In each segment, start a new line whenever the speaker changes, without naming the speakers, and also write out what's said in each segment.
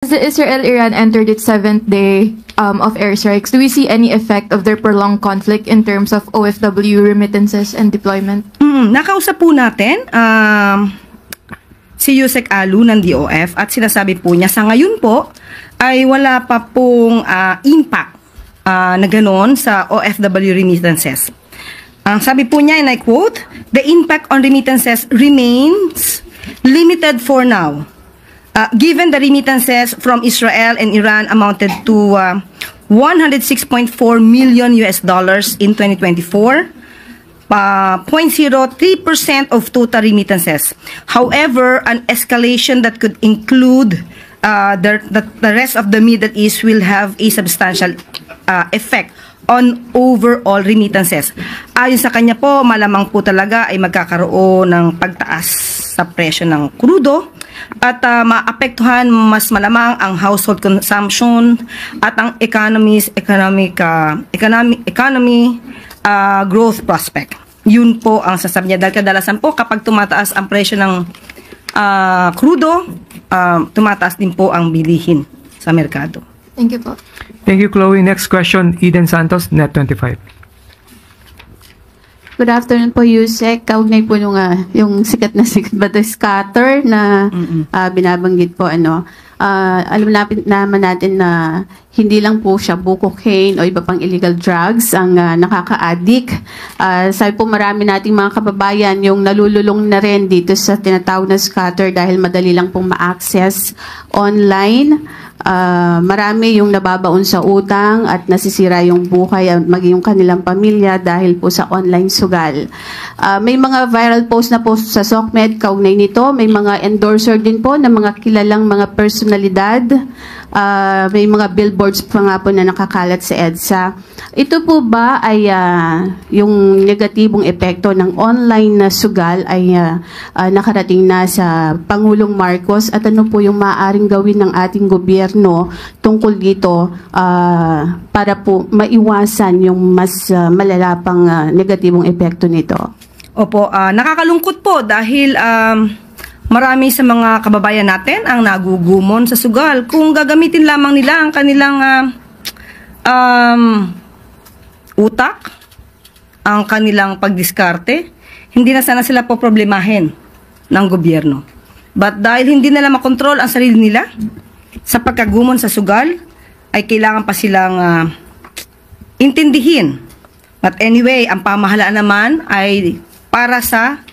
As the Israel-Iran entered its 7th day of airstrikes, do we see any effect of their prolonged conflict in terms of OFW remittances and deployment?
Nakausap po natin si Yusek Alu ng DOF at sinasabi po niya sa ngayon po ay wala pa pong impact na gano'n sa OFW remittances. Ang sabi po niya, and I quote, "The impact on remittances remains limited for now. Given the remittances from Israel and Iran amounted to $106.4 million in 2024, 0.03% of total remittances. However, an escalation that could include the rest of the Middle East will have a substantial effect on overall remittances." Ayon sa kanya po, malamang po talaga ay magkakaroon ng pagtaas sa presyo ng krudo at maapektuhan mas malamang ang household consumption at ang economy growth prospect. Yun po ang sasabi niya. Dahil kadalasan po kapag tumataas ang presyo ng krudo, tumataas din po ang bilihin sa merkado.
Thank you po.
Thank you, Chloe. Next question, Eden Santos, Net25.
Good afternoon po, Yusek. Kaugnay po yung sikat ba the scatter na binabanggit po, alam naman natin na hindi lang po siya cocaine o iba pang illegal drugs ang nakaka-addict. Sabi po marami nating mga kababayan yung nalululong na rin dito sa tinatawag na scatter dahil madali lang pong ma-access online. Marami yung nababaon sa utang at nasisira yung buhay at maging yung kanilang pamilya dahil po sa online sugal. May mga viral post na po sa SOCMED kaugnay nito. May mga endorser din po ng mga kilalang mga personalidad. May mga billboards pa nga po na nakakalat sa EDSA. Ito po ba ay yung negatibong epekto ng online na sugal ay nakarating na sa Pangulong Marcos at ano po yung maaaring gawin ng ating gobyerno tungkol dito para po maiwasan yung mas malala pang negatibong epekto nito?
Opo, nakakalungkot po dahil marami sa mga kababayan natin ang nagugumon sa sugal. Kung gagamitin lamang nila ang kanilang utak, ang kanilang pagdiskarte, hindi na sana sila po problemahin ng gobyerno. But dahil hindi nila makontrol ang sarili nila sa pagkagumon sa sugal, ay kailangan pa silang intindihin. But anyway, ang pamahalaan naman ay para sa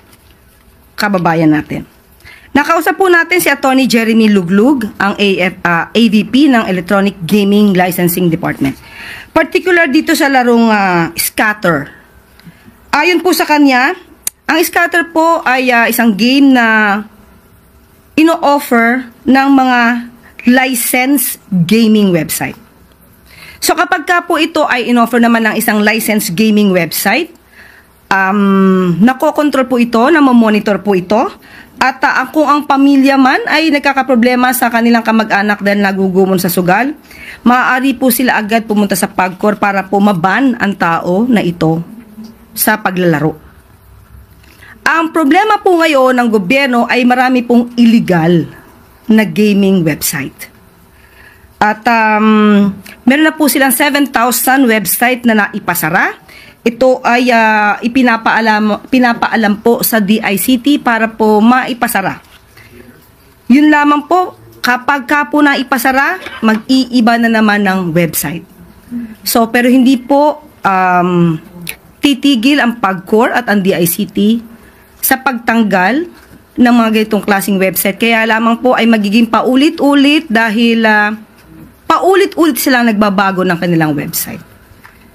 kababayan natin. Nakausap po natin si Attorney Jeremy Luglug, ang AVP ng Electronic Gaming Licensing Department. Particular dito sa larong scatter. Ayon po sa kanya, ang scatter po ay isang game na ino-offer ng mga licensed gaming website. So kapag ka po ito ay in-offer naman ng isang licensed gaming website, nakokontrol po ito, namomonitor po ito, at kung ang pamilya man ay nagkakaproblema sa kanilang kamag-anak dahil nagugumon sa sugal, maaari po sila agad pumunta sa PAGCOR para po maban ang tao na ito sa paglalaro. Ang problema po ngayon ng gobyerno ay marami pong illegal na gaming website. At meron na po silang 7,000 website na naipasara. Ito ay pinapaalam po sa DICT para po maipasara. Yun lamang po, kapag ka po naipasara, mag-iiba na naman ng website. So, pero hindi po titigil ang PAGCOR at ang DICT sa pagtanggal ng mga ganitong klaseng website. Kaya lamang po ay magiging paulit-ulit dahil paulit-ulit silang nagbabago ng kanilang website.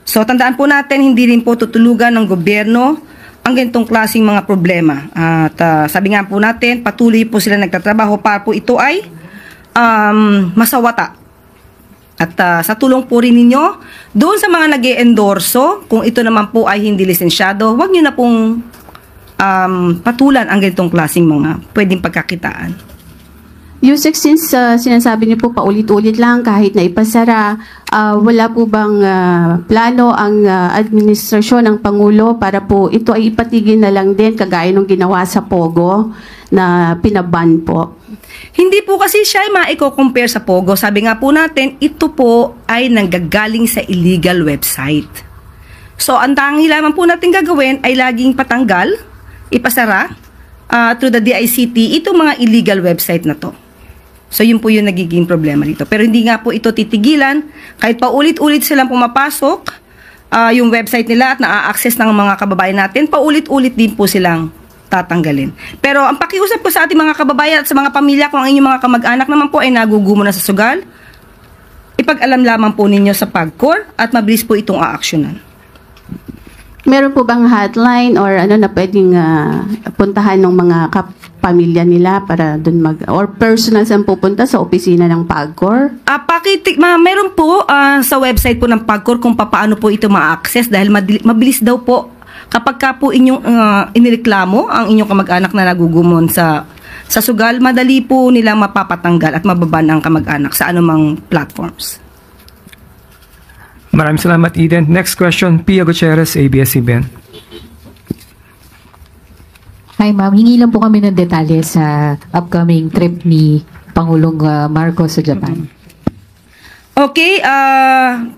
So, tandaan po natin, hindi rin po tutulugan ng gobyerno ang ganitong klaseng mga problema. At sabi nga po natin, patuloy po sila nagtatrabaho para po ito ay masawata. At sa tulong po rin ninyo, doon sa mga nag-e-endorso, kung ito naman po ay hindi lisensyado, huwag nyo na pong patulan ang ganitong klaseng mga pwedeng pagkakitaan.
Yusek, since sinasabi niyo po paulit-ulit lang kahit na ipasara, wala po bang plano ang administrasyon ng Pangulo para po ito ay ipatigil na lang din kagaya ng ginawa sa Pogo na pinaban po?
Hindi po kasi siya ay maiko-compare sa Pogo. Sabi nga po natin, ito po ay nanggagaling sa illegal website. So, ang tangi lamang po natin gagawin ay laging patanggal, ipasara, through the DICT, itong mga illegal website na to. So, yun po yung nagiging problema dito. Pero hindi nga po ito titigilan. Kahit paulit-ulit silang pumapasok, yung website nila at na-access ng mga kababayan natin, paulit-ulit din po silang tatanggalin. Pero ang pakiusap ko sa ating mga kababayan at sa mga pamilya, kung ang inyong mga kamag-anak naman po ay nagugumo na sa sugal, ipag-alam lamang po ninyo sa PAGCOR at mabilis po itong aaksyonan.
Meron po bang hotline or ano na pwedeng puntahan ng mga pamilya nila para dun or personal saan pupunta sa opisina ng PAGCOR?
Meron po sa website po ng PAGCOR kung paano po ito ma-access dahil mabilis daw po kapag ka po inyong inireklamo ang inyong kamag-anak na nagugumon sa sugal, madali po nilang mapapatanggal at mababan ang kamag-anak sa anumang platforms.
Maraming salamat, Eden. Next question, Pia Gutierrez, ABS-CBN.
Hi ma'am, hingi lang po kami ng detalye sa upcoming trip ni Pangulong Marcos sa Japan.
Okay,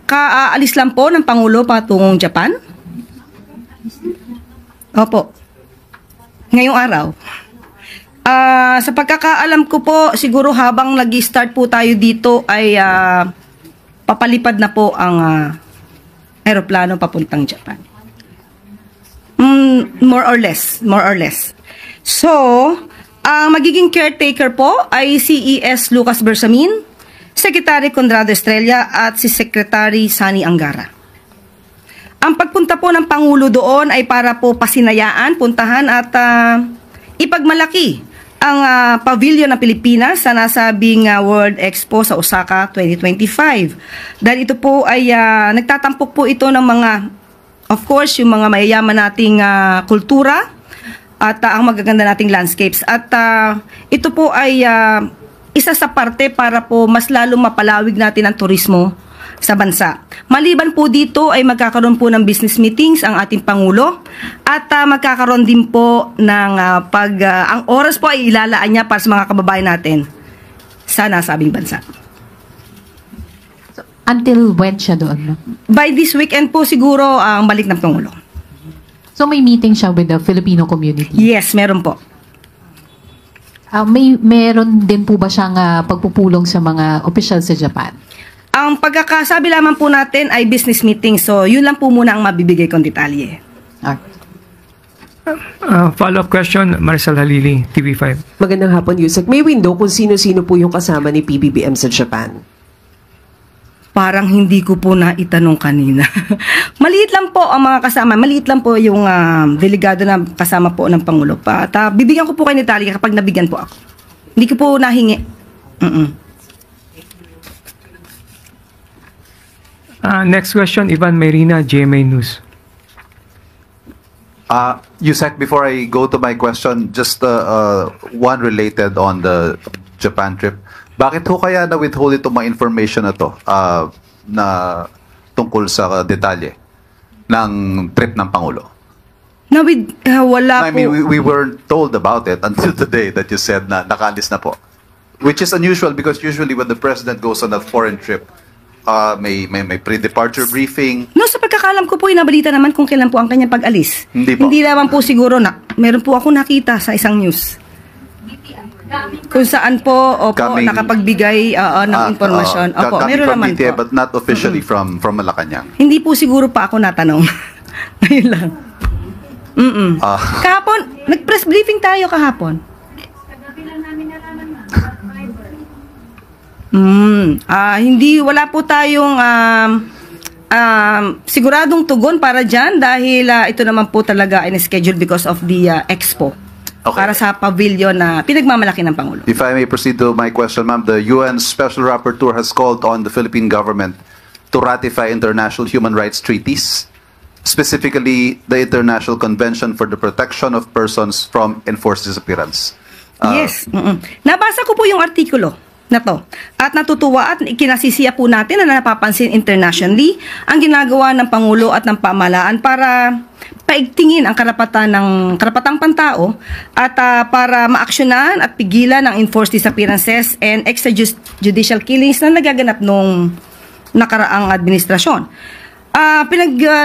kaalis lang po ng Pangulo patungong Japan? Opo. Ngayong araw. Sa pagkakaalam ko po, siguro habang nag-start po tayo dito ay papalipad na po ang aeroplano papuntang Japan. More or less. So, ang magiging caretaker po ay si ES Lucas Bersamin, Secretary Conrado Estrella at si Secretary Sani Angara. Ang pagpunta po ng Pangulo doon ay para po pasinayaan, puntahan at ipagmalaki ang pavilion ng Pilipinas sa nasabing World Expo sa Osaka 2025. Dahil ito po ay nagtatampok po ito ng mga, of course, yung mga mayayaman nating kultura at ang magaganda nating landscapes. At ito po ay isa sa parte para po mas lalong mapalawig natin ang turismo sa bansa. Maliban po dito ay magkakaroon po ng business meetings ang ating Pangulo at magkakaroon din po ng ang oras po ay ilalaan niya para sa mga kababayan natin sa nasabing bansa.
So, until when siya doon?
By this weekend po siguro ang balik ng Pangulo.
So may meeting siya with the Filipino community?
Yes, meron po.
Meron din po ba siyang pagpupulong sa mga opisyal sa Japan?
Ang pagkakasabi lamang po natin ay business meeting. So, yun lang po muna ang mabibigay kong detalye.
Follow-up question, Maricel Halili, TV5.
Magandang hapon, Yusek. May window kung sino-sino po yung kasama ni PBBM sa Japan?
Parang hindi ko po naitanong kanina. Maliit lang po ang mga kasama. Maliit lang po yung delegado na kasama po ng Pangulo. Bibigyan ko po kayo ng detalye kapag nabigyan po ako. Hindi ko po nahingi.
Next question, Ivan Mayrina, GMA News.
Yusek, before I go to my question, just one related on the Japan trip. Bakit ho kaya na-withhold itong mga information na to na tungkol sa detalye ng trip ng Pangulo?
Wala
I
po.
mean, we weren't told about it until today that you said na nakaalis na po. Which is unusual because usually when the President goes on a foreign trip, may pre-departure briefing.
No, sa pagkakalam ko po, inabalita naman kung kailan po ang kanyang pag-alis.
Hindi po.
Hindi naman po siguro na, meron po ako nakita sa isang news. Kung saan po, nakapagbigay ng impormasyon. Opo, meron naman po.
But not officially from Malacanang.
Hindi po siguro pa ako natanong. Ngayon lang. Kahapon, nag-press briefing tayo kahapon. Wala po tayong siguradong tugon para dyan dahil ito naman po talaga ay scheduled because of the expo. Okay. Para sa pavilion na pinagmamalaki ng Pangulo.
If I may proceed to my question, ma'am, the UN Special Rapporteur has called on the Philippine government to ratify international human rights treaties, specifically the International Convention for the Protection of Persons from Enforced Disappearance.
Yes. Nabasa ko po yung artikulo na to. At natutuwa at kinasisiya po natin na napapansin internationally ang ginagawa ng Pangulo at ng pamahalaan para paigtingin ang karapatang pantao at para maaksyonan at pigilan ang enforced disappearances and extrajudicial killings na nagaganap nung nakaraang administrasyon.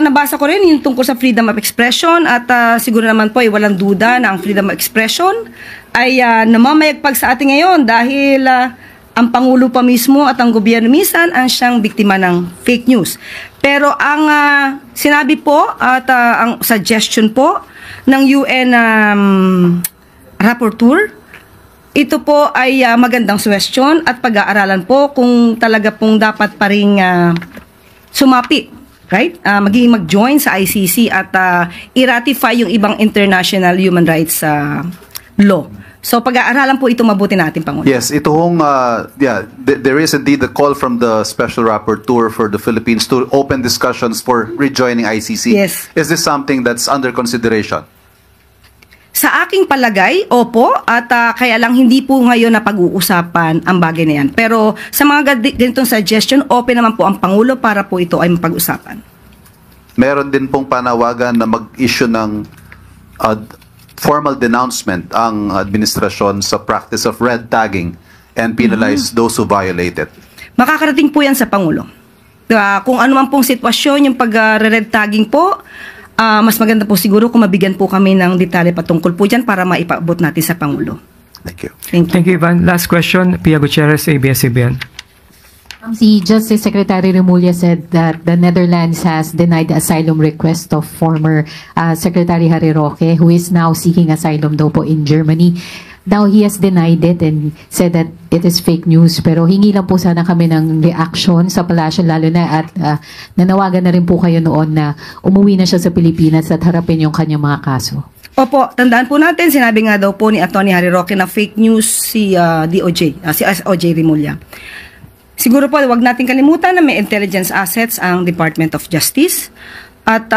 Nabasa ko rin yung tungkol sa freedom of expression at siguro naman po ay walang duda na ang freedom of expression ay namamayagpag sa atin ngayon dahil ang Pangulo pa mismo at ang gobyerno minsan ang siyang biktima ng fake news. Pero ang sinabi po at ang suggestion po ng UN rapporteur, ito po ay magandang suggestion at pag-aaralan po kung talaga pong dapat pa rin sumapi. Right? Maging mag-join sa ICC at i-ratify yung ibang international human rights law. So pag-aaralan po ito mabuti natin, Pangulo.
Yes, ito hong, there is indeed a call from the Special Rapporteur for the Philippines to open discussions for rejoining ICC.
Yes.
Is this something that's under consideration?
Sa aking palagay, opo, at kaya lang hindi po ngayon na pag-uusapan ang bagay na yan. Pero sa mga ganitong suggestion, open naman po ang Pangulo para po ito ay mapag-usapan.
Meron din pong panawagan na mag-issue ng formal denouncement ang administrasyon sa practice of red tagging and penalize those who violate it.
Makakarating po yan sa Pangulo. Kung ano man pong sitwasyon, yung pag-red tagging po, mas maganda po siguro kung mabigyan po kami ng detalye patungkol po dyan para maipaabot natin sa Pangulo.
Thank you.
Thank you.
Thank you, Ivan. Last question, Pia Gutierrez, ABS-CBN.
Si Justice Secretary Remulla said that the Netherlands has denied the asylum request of former Secretary Harry Roque, who is now seeking asylum daw po in Germany. Now, he has denied it and said that it is fake news. Pero hingi lang po sana kami ng reaction sa palasyo, lalo na at nanawagan na rin po kayo noon na umuwi na siya sa Pilipinas at harapin yung kanyang mga kaso.
Opo, tandaan po natin, sinabi nga daw po ni Atty. Harry Roque na fake news si DOJ, si SOJ Remulla. Siguro po, wag natin kalimutan na may intelligence assets ang Department of Justice at